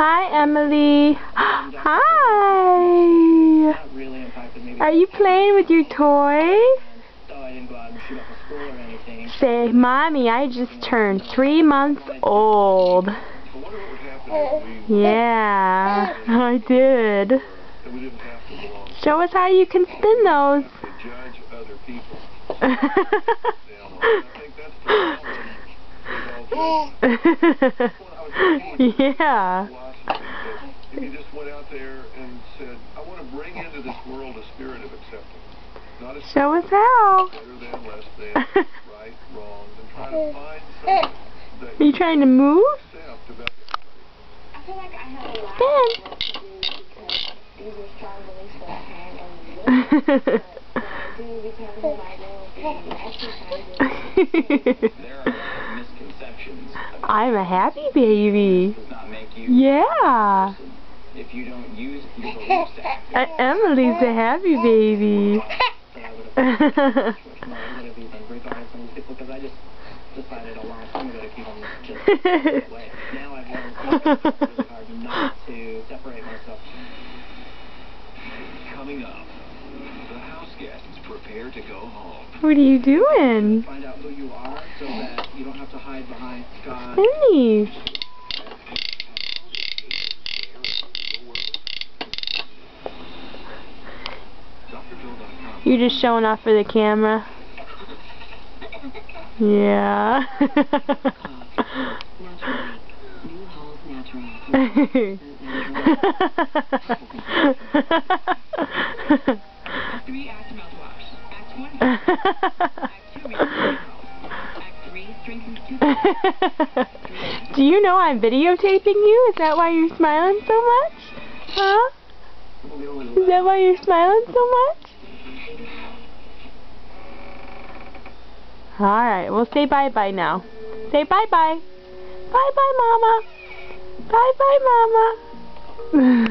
Hi, Emily. Hi. Are you playing with your toy? Say, Mommy, I just turned 3 months old. Yeah, I did. Show us how you can spin those. Yeah. If you just went out there and said, I want to bring into this world a spirit of acceptance. Not a Show us how. better than, less than, right, wrong, and try to find something that Are you trying to move? accept about everybody. I feel like I have a lot of work to do because these are strong beliefs that I have and but I do because of my will and exercises. There are a lot of misconceptions. I'm a happy baby. Does not make you Yeah. if you don't use your beliefs to act. Emily's a happy baby. Because I just decided a long time ago to keep them just that way. Now I've learned really hard not to separate myself. Coming up, the house guests prepare to go home. What are you doing? Find out who you are so that you don't have to hide behind God. Emily. You're just showing off for the camera. Yeah. Do you know I'm videotaping you? Is that why you're smiling so much? Huh? Is that why you're smiling so much? Alright, we'll say bye-bye now. Say bye-bye. Bye-bye, Mama. Bye-bye, Mama.